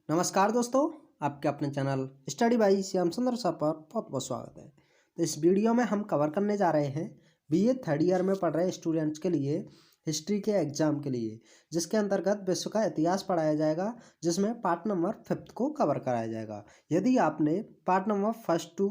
नमस्कार दोस्तों, आपके अपने चैनल स्टडी बाई श्याम सुंदर सर पर बहुत बहुत स्वागत है। तो इस वीडियो में हम कवर करने जा रहे हैं बीए थर्ड ईयर में पढ़ रहे स्टूडेंट्स के लिए हिस्ट्री के एग्जाम के लिए, जिसके अंतर्गत विश्व का इतिहास पढ़ाया जाएगा, जिसमें पार्ट नंबर 5 को कवर कराया जाएगा। यदि आपने पार्ट नंबर 1 to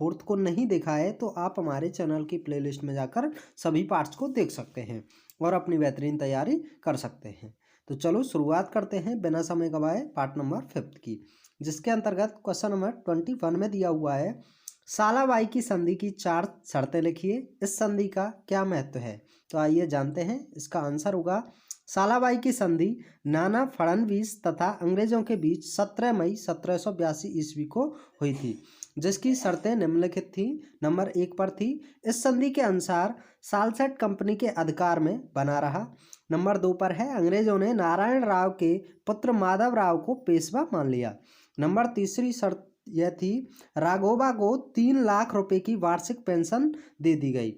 4 को नहीं देखा है तो आप हमारे चैनल की प्लेलिस्ट में जाकर सभी पार्ट्स को देख सकते हैं और अपनी बेहतरीन तैयारी कर सकते हैं। तो चलो शुरुआत करते हैं बिना समय गवाए पार्ट नंबर 5 की, जिसके अंतर्गत क्वेश्चन नंबर 21 में दिया हुआ है, सालाबाई की संधि की 4 शर्तें लिखिए, इस संधि का क्या महत्व है। तो आइए जानते हैं। इसका आंसर होगा सालाबाई की संधि नाना फडणवीस तथा अंग्रेजों के बीच 17 मई 1782 ईस्वी को हुई थी, जिसकी शर्तें निम्नलिखित थी। नंबर 1 पर थी, इस संधि के अनुसार सालसेट कंपनी के अधिकार में बना रहा। नंबर 2 पर है, अंग्रेजों ने नारायण राव के पुत्र माधव राव को पेशवा मान लिया। नंबर तीसरी शर्त यह थी, राघोबा को 3 लाख रुपए की वार्षिक पेंशन दे दी गई।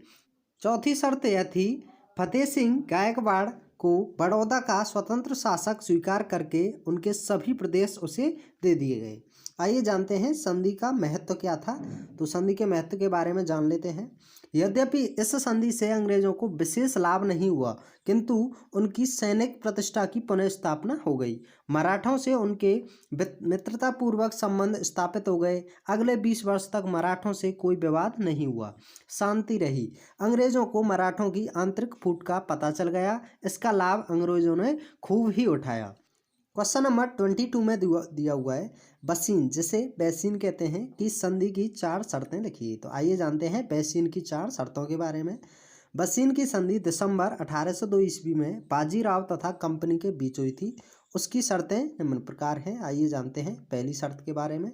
चौथी शर्त यह थी, फतेह सिंह गायकवाड़ को बड़ौदा का स्वतंत्र शासक स्वीकार करके उनके सभी प्रदेश उसे दे दिए गए। आइए जानते हैं संधि का महत्व क्या था। तो संधि के महत्व के बारे में जान लेते हैं। यद्यपि इस संधि से अंग्रेजों को विशेष लाभ नहीं हुआ, किंतु उनकी सैनिक प्रतिष्ठा की पुनर्स्थापना हो गई। मराठों से उनके मित्रतापूर्वक संबंध स्थापित हो गए। अगले 20 वर्ष तक मराठों से कोई विवाद नहीं हुआ, शांति रही। अंग्रेजों को मराठों की आंतरिक फूट का पता चल गया। इसका लाभ अंग्रेजों ने खूब ही उठाया। क्वेश्चन नंबर 22 में दिया हुआ है, बसीन जिसे बैसीन कहते हैं की संधि की 4 शर्तें लिखिए। तो आइए जानते हैं बैसीन की 4 शर्तों के बारे में। बसीन की संधि दिसंबर 1802 ईस्वी में बाजीराव तथा कंपनी के बीच हुई थी। उसकी शर्तें निम्न प्रकार हैं। आइए जानते हैं पहली शर्त के बारे में।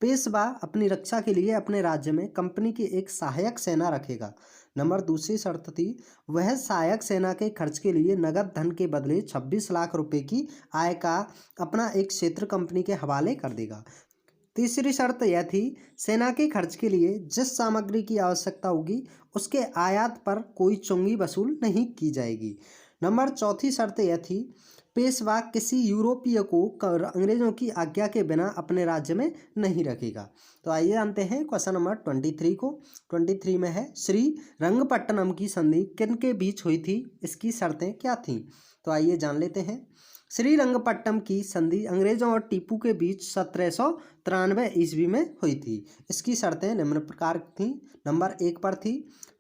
पेशवा अपनी रक्षा के लिए अपने राज्य में कंपनी की एक सहायक सेना रखेगा। नंबर दूसरी शर्त थी, वह सहायक सेना के खर्च के लिए नगद धन के बदले 26 लाख रुपए की आय का अपना एक क्षेत्र कंपनी के हवाले कर देगा। तीसरी शर्त यह थी, सेना के खर्च के लिए जिस सामग्री की आवश्यकता होगी उसके आयात पर कोई चुंगी वसूल नहीं की जाएगी। नंबर चौथी शर्त यह थी, पेशवा किसी यूरोपीय को अंग्रेजों की आज्ञा के बिना अपने राज्य में नहीं रखेगा। तो आइए जानते हैं क्वेश्चन नंबर 23 को। 23 में है, श्री रंगपट्टनम की संधि किन के बीच हुई थी, इसकी शर्तें क्या थीं। तो आइए जान लेते हैं। श्रीरंगपट्टम की संधि अंग्रेजों और टीपू के बीच 1793 ईस्वी में हुई थी। इसकी शर्तें निम्न प्रकार थीं। नंबर 1 पर थी,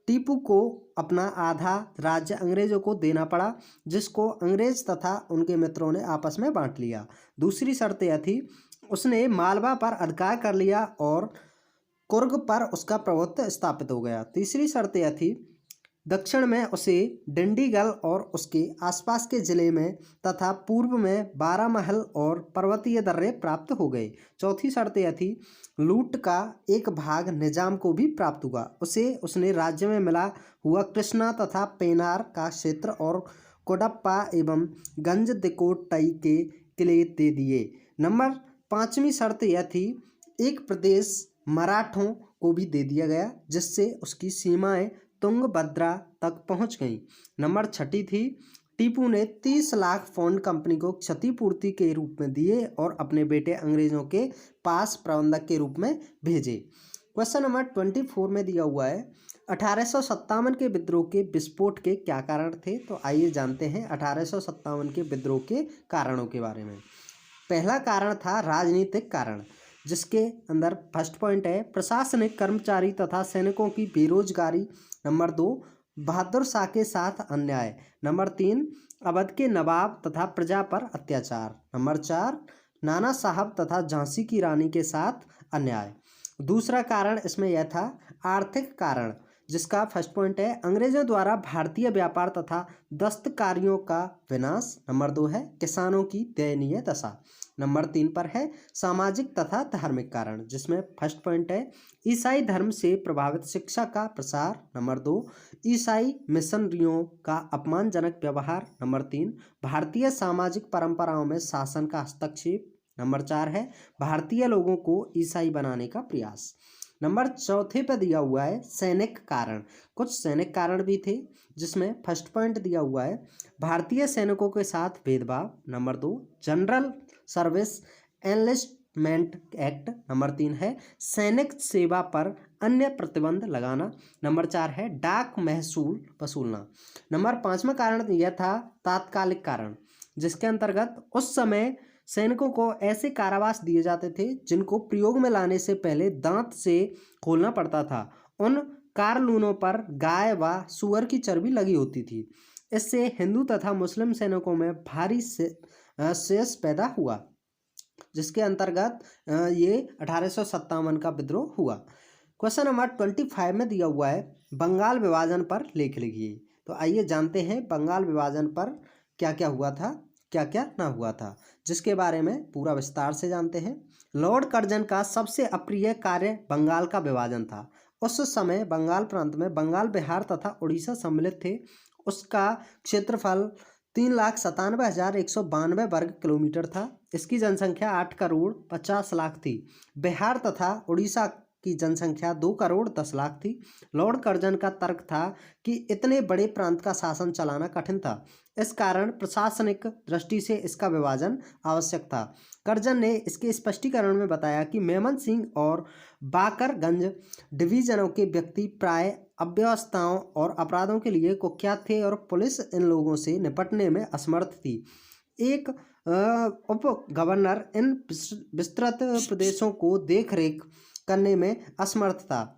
टीपू को अपना आधा राज्य अंग्रेजों को देना पड़ा, जिसको अंग्रेज तथा उनके मित्रों ने आपस में बांट लिया। दूसरी शर्त यह थी, उसने मालवा पर अधिकार कर लिया और कुर्ग पर उसका प्रभुत्व स्थापित हो गया। तीसरी शर्त यह थी, दक्षिण में उसे डिंडीगल और उसके आसपास के जिले में तथा पूर्व में बारामहल और पर्वतीय दर्रे प्राप्त हो गए। चौथी शर्त यह थी, लूट का एक भाग निजाम को भी प्राप्त हुआ। उसने राज्य में मिला हुआ कृष्णा तथा पेनार का क्षेत्र और कोडप्पा एवं गंजदिकोटई के किले दे दिए। नंबर 5वीं शर्त यह थी, एक प्रदेश मराठों को भी दे दिया गया, जिससे उसकी सीमाएं तुंगभद्रा तक पहुंच गई। नंबर 6 थी, टीपू ने 30 लाख पौंड कंपनी को क्षतिपूर्ति के रूप में दिए और अपने बेटे अंग्रेजों के पास प्रबंधक के रूप में भेजे। क्वेश्चन नंबर 24 में दिया हुआ है, 1857 के विद्रोह के विस्फोट के क्या कारण थे। तो आइए जानते हैं 1857 के विद्रोह के कारणों के बारे में। पहला कारण था राजनीतिक कारण, जिसके अंदर फर्स्ट पॉइंट है, प्रशासनिक कर्मचारी तथा सैनिकों की बेरोजगारी। नंबर 2, बहादुर शाह के साथ अन्याय। नंबर 3, अवध के नवाब तथा प्रजा पर अत्याचार। नंबर 4, नाना साहब तथा झांसी की रानी के साथ अन्याय। दूसरा कारण इसमें यह था आर्थिक कारण, जिसका फर्स्ट पॉइंट है, अंग्रेजों द्वारा भारतीय व्यापार तथा दस्तकारियों का विनाश। नंबर 2 है किसानों की दयनीय दशा। नंबर 3 पर है सामाजिक तथा धार्मिक कारण, जिसमें फर्स्ट पॉइंट है ईसाई धर्म से प्रभावित शिक्षा का प्रसार। नंबर 2, ईसाई मिशनरियों का अपमानजनक व्यवहार। नंबर 3, भारतीय सामाजिक परंपराओं में शासन का हस्तक्षेप। नंबर 4 है भारतीय लोगों को ईसाई बनाने का प्रयास। नंबर 4 पे दिया हुआ है सैनिक कारण। कुछ सैनिक कारण भी थे, जिसमें फर्स्ट पॉइंट दिया हुआ है भारतीय सैनिकों के साथ भेदभाव। Number 2, general service enlistment act. Number 3 है सैनिक सेवा पर अन्य प्रतिबंध लगाना। नंबर 4 है डाक महसूल वसूलना। नंबर 5वां कारण यह था तात्कालिक कारण, जिसके अंतर्गत उस समय सैनिकों को ऐसे कारावास दिए जाते थे जिनको प्रयोग में लाने से पहले दांत से खोलना पड़ता था। उन कारलूनों पर गाय व सुअर की चर्बी लगी होती थी। इससे हिंदू तथा मुस्लिम सैनिकों में भारी शेष पैदा हुआ, जिसके अंतर्गत ये 1857 का विद्रोह हुआ। क्वेश्चन नंबर 25 में दिया हुआ है बंगाल विभाजन पर लेख लिखिए। तो आइए जानते हैं बंगाल विभाजन पर क्या क्या हुआ था, क्या क्या ना हुआ था, जिसके बारे में पूरा विस्तार से जानते हैं। लॉर्ड कर्जन का सबसे अप्रिय कार्य बंगाल का विभाजन था। उस समय बंगाल प्रांत में बंगाल, बिहार तथा उड़ीसा सम्मिलित थे। उसका क्षेत्रफल 3,97,192 वर्ग किलोमीटर था। इसकी जनसंख्या 8,50,00,000 थी। बिहार तथा उड़ीसा की जनसंख्या 2,10,00,000 थी। लॉर्ड कर्जन का तर्क था कि इतने बड़े प्रांत का शासन चलाना कठिन था, इस कारण प्रशासनिक दृष्टि से इसका विभाजन आवश्यक था। कर्जन ने इसके स्पष्टीकरण में बताया कि मेमन सिंह और बाकरगंज डिवीजनों के व्यक्ति प्राय अव्यवस्थाओं और अपराधों के लिए कुख्यात थे और पुलिस इन लोगों से निपटने में असमर्थ थी। एक उप गवर्नर इन विस्तृत प्रदेशों को देखरेख करने में असमर्थ था।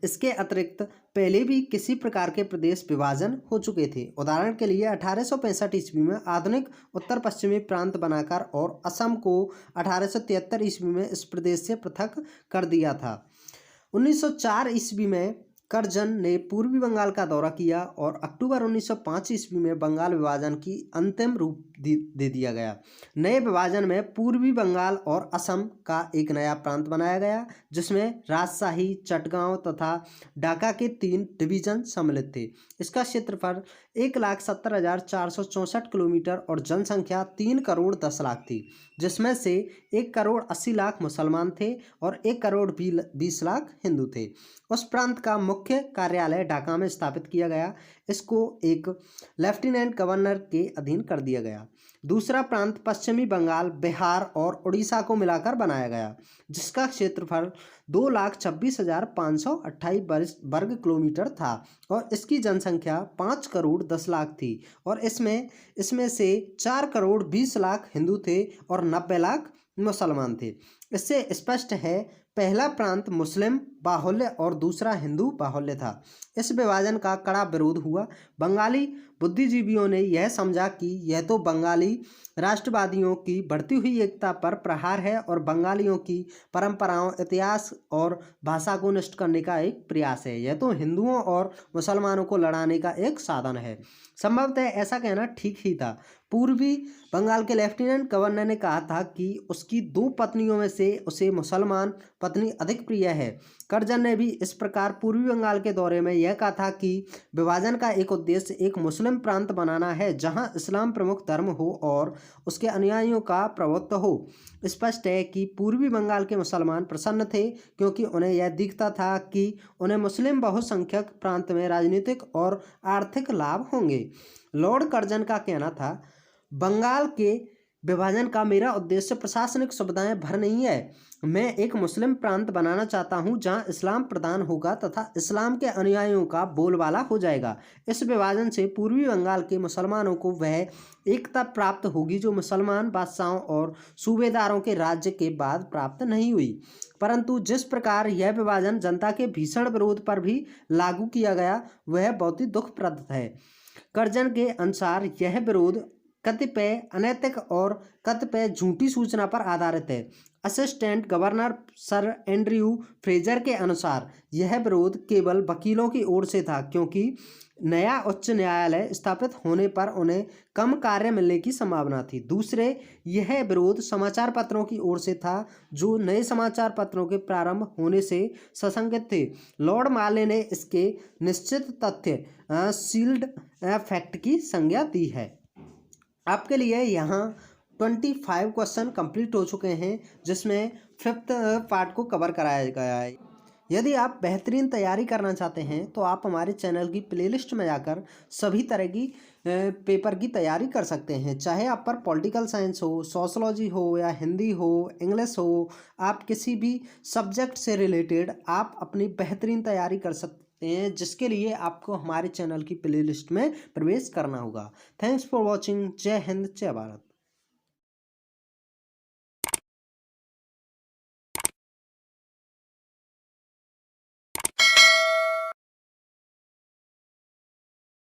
इसके अतिरिक्त पहले भी किसी प्रकार के प्रदेश विभाजन हो चुके थे। उदाहरण के लिए 1865 ईस्वी में आधुनिक उत्तर पश्चिमी प्रांत बनाकर और असम को 1873 ईस्वी में इस प्रदेश से पृथक कर दिया था। 1904 ईस्वी में कर्जन ने पूर्वी बंगाल का दौरा किया और अक्टूबर 1905 ईस्वी में बंगाल विभाजन की अंतिम रूप दे दिया गया। नए विभाजन में पूर्वी बंगाल और असम का एक नया प्रांत बनाया गया, जिसमें राजशाही, चटगांव तथा ढाका के 3 डिवीजन सम्मिलित थे। इसका क्षेत्रफल 1,70,464 किलोमीटर और जनसंख्या 3,10,00,000 थी, जिसमें से 1,80,00,000 मुसलमान थे और 1,20,00,000 हिंदू थे। उस प्रांत का मुख्य कार्यालय ढाका में स्थापित किया गया। इसको एक लेफ्टिनेंट गवर्नर के अधीन कर दिया गया। दूसरा प्रांत पश्चिमी बंगाल, बिहार और उड़ीसा को मिलाकर बनाया गया, जिसका क्षेत्रफल 2,26,528 वर्ग किलोमीटर था और इसकी जनसंख्या 5,10,00,000 थी और इसमें से 4,20,00,000 हिंदू थे और 90,00,000 मुसलमान थे। इससे स्पष्ट है पहला प्रांत मुस्लिम बाहुल्य और दूसरा हिंदू बाहुल्य था। इस विभाजन का कड़ा विरोध हुआ। बंगाली बुद्धिजीवियों ने यह समझा कि यह तो बंगाली राष्ट्रवादियों की बढ़ती हुई एकता पर प्रहार है और बंगालियों की परंपराओं, इतिहास और भाषा को नष्ट करने का एक प्रयास है। यह तो हिंदुओं और मुसलमानों को लड़ाने का एक साधन है। संभवतः ऐसा कहना ठीक ही था। पूर्वी बंगाल के लेफ्टिनेंट गवर्नर ने कहा था कि उसकी 2 पत्नियों में से उसे मुसलमान पत्नी अधिक प्रिय है। कर्जन ने भी इस प्रकार पूर्वी बंगाल के दौरे में यह कहा था कि विभाजन का एक उद्देश्य एक मुस्लिम प्रांत बनाना है जहां इस्लाम प्रमुख धर्म हो और उसके अनुयायियों का प्रभुत्व हो। स्पष्ट है कि पूर्वी बंगाल के मुसलमान प्रसन्न थे, क्योंकि उन्हें यह दिखता था कि उन्हें मुस्लिम बहुसंख्यक प्रांत में राजनीतिक और आर्थिक लाभ होंगे। लॉर्ड कर्जन का कहना था, बंगाल के विभाजन का मेरा उद्देश्य प्रशासनिक सुविधाएं भर नहीं है। मैं एक मुस्लिम प्रांत बनाना चाहता हूं जहां इस्लाम प्रधान होगा तथा इस्लाम के अनुयायियों का बोलबाला हो जाएगा। इस विभाजन से पूर्वी बंगाल के मुसलमानों को वह एकता प्राप्त होगी जो मुसलमान बादशाहों और सूबेदारों के राज्य के बाद प्राप्त नहीं हुई। परंतु जिस प्रकार यह विभाजन जनता के भीषण विरोध पर भी लागू किया गया वह बहुत ही दुखप्रद है। कर्जन के अनुसार यह विरोध कतिपय अनैतिक और कतिपय झूठी सूचना पर आधारित है। Assistant governor sir Andrew Fraser के अनुसार यह विरोध केवल वकीलों की ओर से था, क्योंकि नया उच्च न्यायालय स्थापित होने पर उन्हें कम कार्य मिलने की संभावना थी। दूसरे, यह विरोध समाचार पत्रों की ओर से था जो नए समाचार पत्रों के प्रारंभ होने से सशंकित थे। लॉर्ड माले ने इसके निश्चित तथ्य सील्ड फैक्ट की संज्ञा दी है। आपके लिए यहाँ 25 क्वेश्चन कंप्लीट हो चुके हैं, जिसमें 5th पार्ट को कवर कराया गया है। यदि आप बेहतरीन तैयारी करना चाहते हैं तो आप हमारे चैनल की प्लेलिस्ट में जाकर सभी तरह की पेपर की तैयारी कर सकते हैं। चाहे आप पर पॉलिटिकल साइंस हो, सोशलॉजी हो या हिंदी हो, इंग्लिश हो, आप किसी भी सब्जेक्ट से रिलेटेड आप अपनी बेहतरीन तैयारी कर सकते हैं, जिसके लिए आपको हमारे चैनल की प्लेलिस्ट में प्रवेश करना होगा। Thanks for watching. जय हिंद, जय भारत।